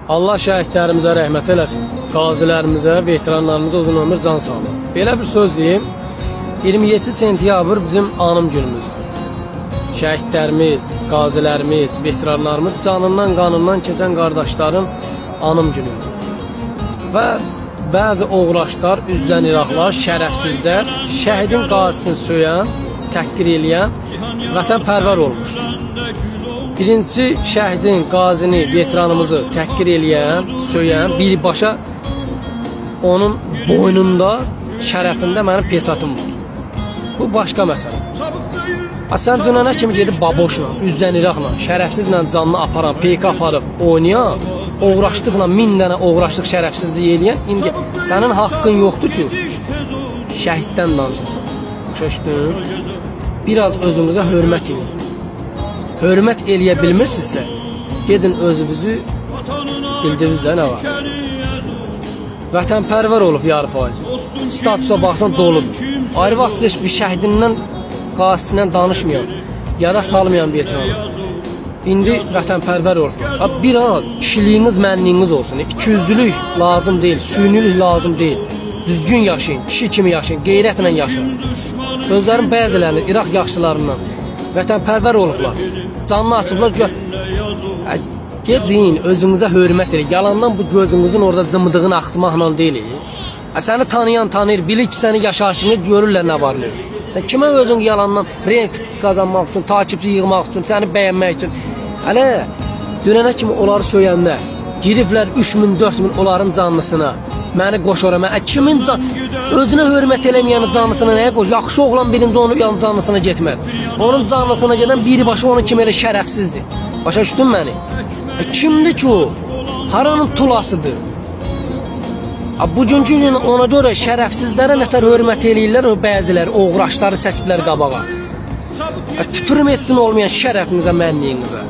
Allah şəhidlərimizə rəhmət eləsin. Qazilərimizə, veteranlarımıza uzun ömür, can sağlığı. Belə bir söz deyim. 27 sentyabr bizim anım günümüzdür. Şəhidlərimiz, qazilərimiz, veteranlarımız, canından, qanından keçən qardaşların anım günüdür. Və bəzi oğraşlar, üzdən iraqlar, şərəfsizlər, şəhidin qazisini söyən, təhqir eləyən, vətənpərvər olmuş. Birincisi, şəhidin, qazini, veteranımızı təhqir eləyən, söyən, birbaşa onun boynunda, şərəfində mənim peçatım var. Bu başqa məsələ. Sən dünənə kimi gedib baboşla, üzdən iraqla, şərəfsizlə canını aparan, PK aparıb, oynayan, oğraşlıqla, 1000 dənə oğraşlıq şərəfsizlik eləyən, indi sənin haqqın yoxdur ki, şəhiddən danışasan. Başa biraz özünüzə hörmət edin. Hörmət eləyə bilmirsinizsə, gedin özünüzü bildirinizdə nə var? Vətənpərvər olub yarı faiz. Statusa baxsan doludur. Ayrı vaxt heç bir şəhidindən, qazisindən danışmayan, yada salmayan bir veteran. İndi vətənpərvər olub. Biraz kişiliyiniz, mənliyiniz olsun. İkiyüzlülük lazım deyil, süynülük lazım deyil. Düzgün yaşayın, kişi kimi yaşayın, qeyrətlə yaşayın. Sözlərin bəzilərini İraq yaxşılarından vətənpərvər olublar. Canını açıblar, gedin, özünüzə hörmət edin. Yalandan bu gözünüzün orada zımıdığını axtmaqla deyil. Səni tanıyan tanıyır, bilir ki, səni yaşayışını görürlər nə var ne. Sən kimə özün yalandan rent qazanmaq üçün, takipçi yığmaq üçün, səni bəyənmək üçün. Hələ, dönənə kimi onları söyəndə, giriblər 3000, 4000 onların canlısına. Məni qoş orama. Kimin özünə hörmət eləməyənin canlısına nəyə qoş? Yaxşı oğlan birinci onun canlısına getməz. Onun canlısına gedən birbaşa onun kimi elə şərəfsizdir. Başa düşdün məni? Kimdir ki o? Haranın tulasıdır? Bugünkü gün ona görə şərəfsizlərə nətər hörmət eləyirlər, bəziləri oğraşları çəkiblər qabağa. Tüpürüm etsin olmayan şərəfinizə, mənliyinizə.